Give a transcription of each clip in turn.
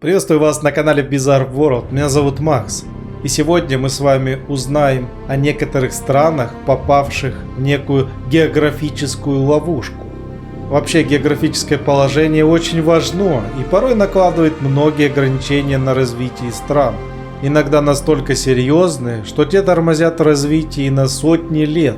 Приветствую вас на канале Bizarre World, меня зовут Макс. И сегодня мы с вами узнаем о некоторых странах, попавших в некую географическую ловушку. Вообще географическое положение очень важно и порой накладывает многие ограничения на развитие стран. Иногда настолько серьезные, что те тормозят развитие на сотни лет.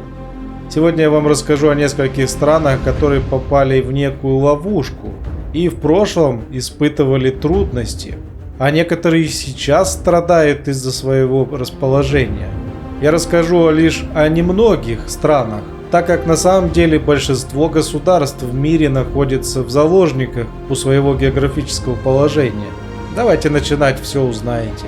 Сегодня я вам расскажу о нескольких странах, которые попали в некую ловушку и в прошлом испытывали трудности, а некоторые сейчас страдают из-за своего расположения. Я расскажу лишь о немногих странах, так как на самом деле большинство государств в мире находится в заложниках у своего географического положения. Давайте начинать, все узнаете.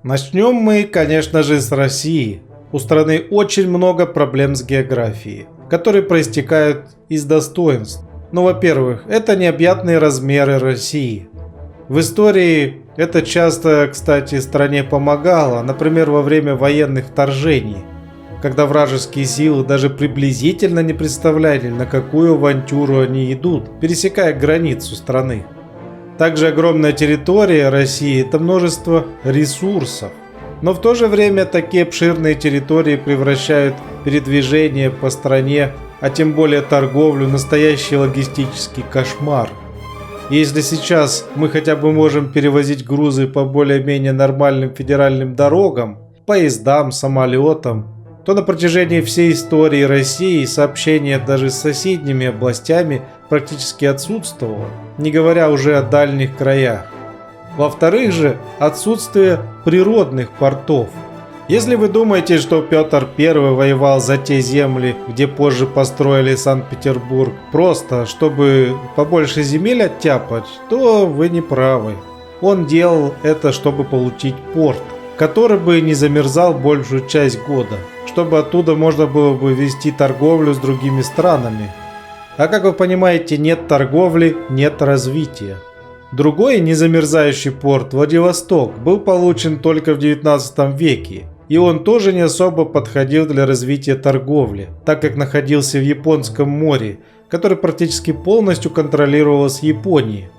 Начнем мы, конечно же, с России. У страны очень много проблем с географией, которые проистекают из достоинств. Ну, во-первых, это необъятные размеры России. В истории это часто, кстати, стране помогало, например, во время военных вторжений, когда вражеские силы даже приблизительно не представляли, на какую авантюру они идут, пересекая границу страны. Также огромная территория России – это множество ресурсов. Но в то же время такие обширные территории превращают передвижение по стране, а тем более торговлю, в настоящий логистический кошмар. Если сейчас мы хотя бы можем перевозить грузы по более-менее нормальным федеральным дорогам, поездам, самолетам, то на протяжении всей истории России сообщение даже с соседними областями практически отсутствовало, не говоря уже о дальних краях. Во-вторых же, отсутствие природных портов. Если вы думаете, что Петр I воевал за те земли, где позже построили Санкт-Петербург, просто чтобы побольше земель оттяпать, то вы не правы. Он делал это, чтобы получить порт, который бы не замерзал большую часть года, чтобы оттуда можно было бы вести торговлю с другими странами. А как вы понимаете, нет торговли, нет развития. Другой незамерзающий порт, Владивосток, был получен только в 19 веке, и он тоже не особо подходил для развития торговли, так как находился в Японском море, которое практически полностью контролировалось Японией.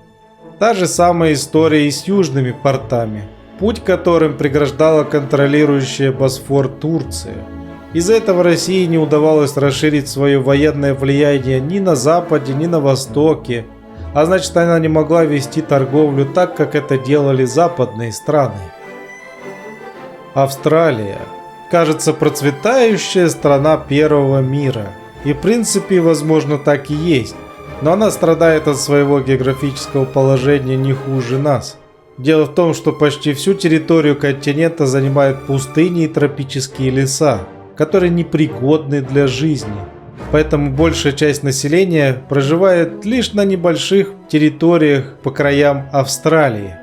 Та же самая история и с южными портами, путь к которым преграждала контролирующая Босфор Турция. Из-за этого России не удавалось расширить свое военное влияние ни на Западе, ни на Востоке. А значит, она не могла вести торговлю так, как это делали западные страны. Австралия. Кажется, процветающая страна первого мира. И в принципе, возможно, так и есть. Но она страдает от своего географического положения не хуже нас. Дело в том, что почти всю территорию континента занимают пустыни и тропические леса, которые непригодны для жизни. Поэтому большая часть населения проживает лишь на небольших территориях по краям Австралии.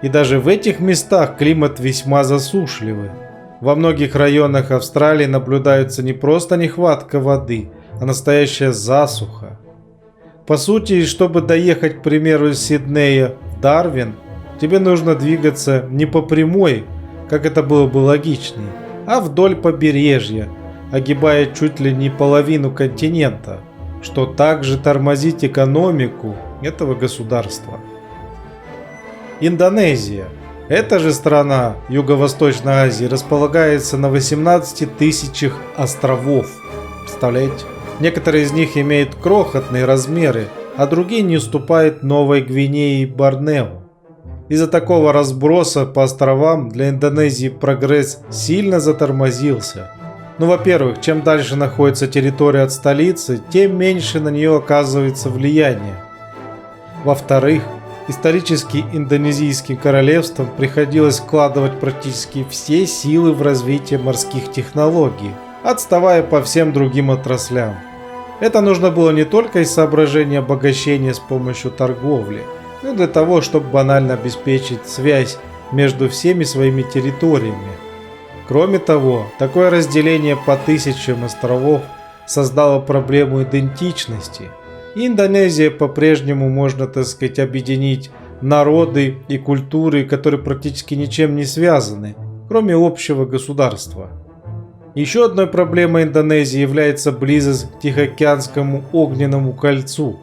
И даже в этих местах климат весьма засушливый. Во многих районах Австралии наблюдается не просто нехватка воды, а настоящая засуха. По сути, чтобы доехать, к примеру, из Сиднея в Дарвин, тебе нужно двигаться не по прямой, как это было бы логичнее, а вдоль побережья, огибая чуть ли не половину континента, что также тормозит экономику этого государства. Индонезия. Эта же страна Юго-Восточной Азии располагается на 18 тысячах островов. Представляете? Некоторые из них имеют крохотные размеры, а другие не уступают Новой Гвинее и Борнео. Из-за такого разброса по островам для Индонезии прогресс сильно затормозился. Ну, во-первых, чем дальше находится территория от столицы, тем меньше на нее оказывается влияние. Во-вторых, исторически индонезийским королевствам приходилось вкладывать практически все силы в развитие морских технологий, отставая по всем другим отраслям. Это нужно было не только из соображения обогащения с помощью торговли, но и для того, чтобы банально обеспечить связь между всеми своими территориями. Кроме того, такое разделение по тысячам островов создало проблему идентичности. И Индонезия по-прежнему можно, так сказать, объединить народы и культуры, которые практически ничем не связаны, кроме общего государства. Еще одной проблемой Индонезии является близость к Тихоокеанскому огненному кольцу,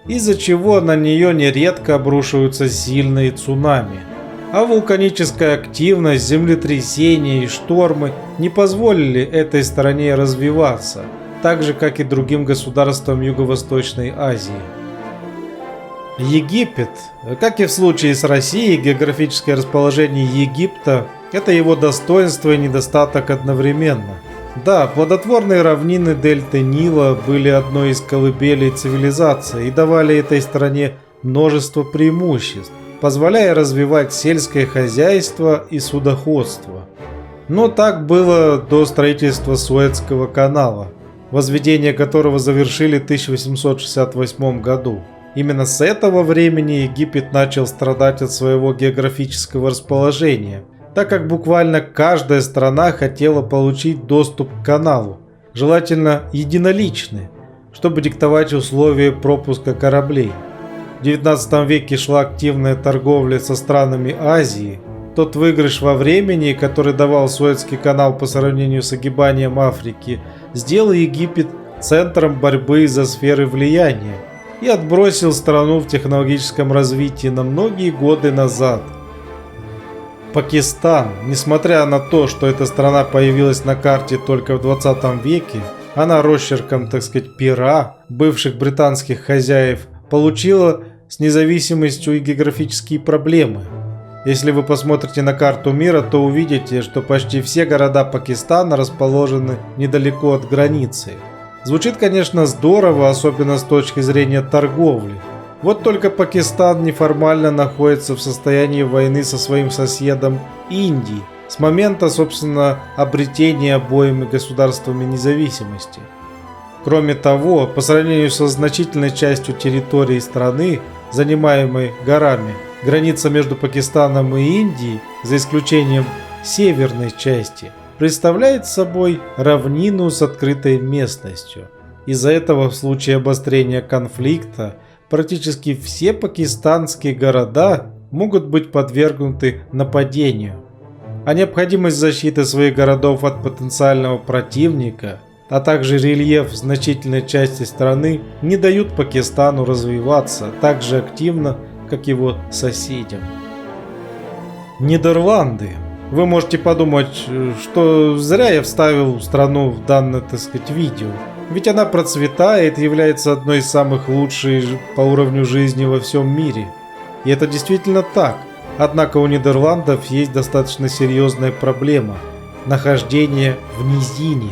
из-за чего на нее нередко обрушиваются сильные цунами. А вулканическая активность, землетрясения и штормы не позволили этой стране развиваться, так же как и другим государствам Юго-Восточной Азии. Египет. Как и в случае с Россией, географическое расположение Египта – это его достоинство и недостаток одновременно. Да, плодотворные равнины дельты Нила были одной из колыбелей цивилизации и давали этой стране множество преимуществ, позволяя развивать сельское хозяйство и судоходство. Но так было до строительства Суэцкого канала, возведение которого завершили в 1868 году. Именно с этого времени Египет начал страдать от своего географического расположения, так как буквально каждая страна хотела получить доступ к каналу, желательно единоличный, чтобы диктовать условия пропуска кораблей. В 19 веке шла активная торговля со странами Азии. Тот выигрыш во времени, который давал Суэцкий канал по сравнению с огибанием Африки, сделал Египет центром борьбы за сферы влияния и отбросил страну в технологическом развитии на многие годы назад. Пакистан, несмотря на то, что эта страна появилась на карте только в 20 веке, она росчерком, так сказать, пера бывших британских хозяев получила с независимостью и географические проблемы. Если вы посмотрите на карту мира, то увидите, что почти все города Пакистана расположены недалеко от границы. Звучит, конечно, здорово, особенно с точки зрения торговли. Вот только Пакистан неформально находится в состоянии войны со своим соседом Индией с момента, собственно, обретения обоими государствами независимости. Кроме того, по сравнению со значительной частью территории страны, занимаемой горами, граница между Пакистаном и Индией, за исключением северной части, представляет собой равнину с открытой местностью. Из-за этого в случае обострения конфликта практически все пакистанские города могут быть подвергнуты нападению. А необходимость защиты своих городов от потенциального противника, а также рельеф значительной части страны не дают Пакистану развиваться так же активно, как его соседям. Нидерланды. Вы можете подумать, что зря я вставил страну в данное, так сказать, видео. Ведь она процветает и является одной из самых лучших по уровню жизни во всем мире. И это действительно так. Однако у Нидерландов есть достаточно серьезная проблема – нахождение в низине.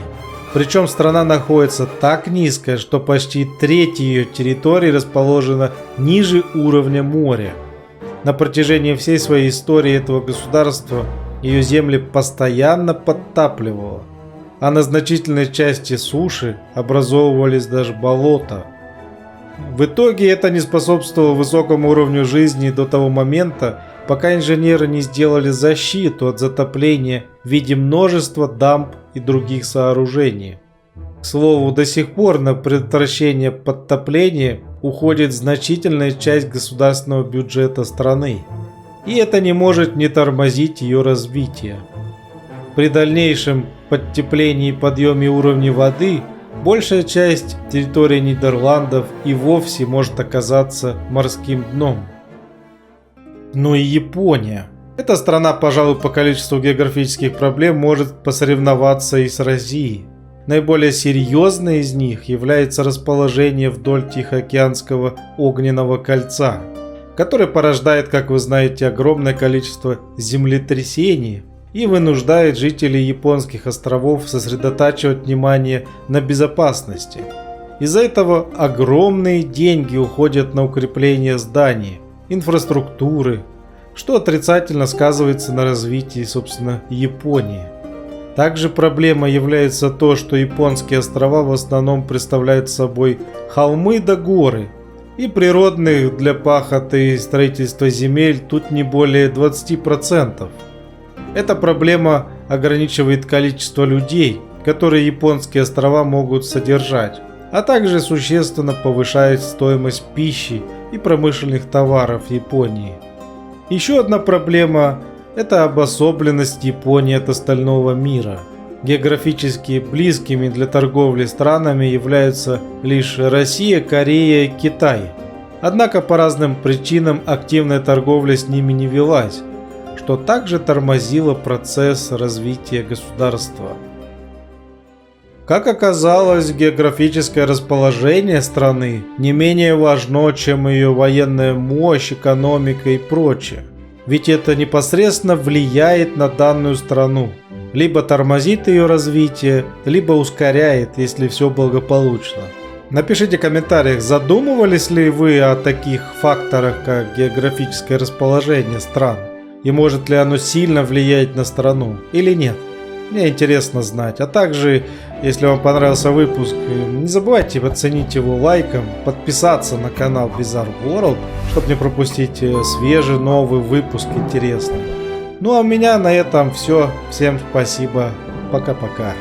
Причем страна находится так низко, что почти треть ее территории расположена ниже уровня моря. На протяжении всей своей истории этого государства ее земли постоянно подтапливало, а на значительной части суши образовывались даже болота. В итоге это не способствовало высокому уровню жизни до того момента, пока инженеры не сделали защиту от затопления в виде множества дамб и других сооружений. К слову, до сих пор на предотвращение подтопления уходит значительная часть государственного бюджета страны, и это не может не тормозить ее развитие. При дальнейшем подтеплении и подъеме уровня воды большая часть территории Нидерландов и вовсе может оказаться морским дном. Ну и Япония. Эта страна, пожалуй, по количеству географических проблем может посоревноваться и с Россией. Наиболее серьезной из них является расположение вдоль Тихоокеанского огненного кольца, который порождает, как вы знаете, огромное количество землетрясений и вынуждает жителей японских островов сосредотачивать внимание на безопасности. Из-за этого огромные деньги уходят на укрепление зданий, инфраструктуры, что отрицательно сказывается на развитии, собственно, Японии. Также проблемой является то, что японские острова в основном представляют собой холмы да горы, и природных для пахоты и строительства земель тут не более 20%. Эта проблема ограничивает количество людей, которые японские острова могут содержать, а также существенно повышает стоимость пищи и промышленных товаров Японии. Еще одна проблема – это обособленность Японии от остального мира. Географически близкими для торговли странами являются лишь Россия, Корея и Китай. Однако по разным причинам активная торговля с ними не велась, что также тормозило процесс развития государства. Как оказалось, географическое расположение страны не менее важно, чем ее военная мощь, экономика и прочее. Ведь это непосредственно влияет на данную страну. Либо тормозит ее развитие, либо ускоряет, если все благополучно. Напишите в комментариях, задумывались ли вы о таких факторах, как географическое расположение стран, и может ли оно сильно влиять на страну или нет. Мне интересно знать. А также, если вам понравился выпуск, не забывайте оценить его лайком, подписаться на канал Bizarre World, чтобы не пропустить свежий новый выпуск интересный. Ну а у меня на этом все. Всем спасибо. Пока-пока.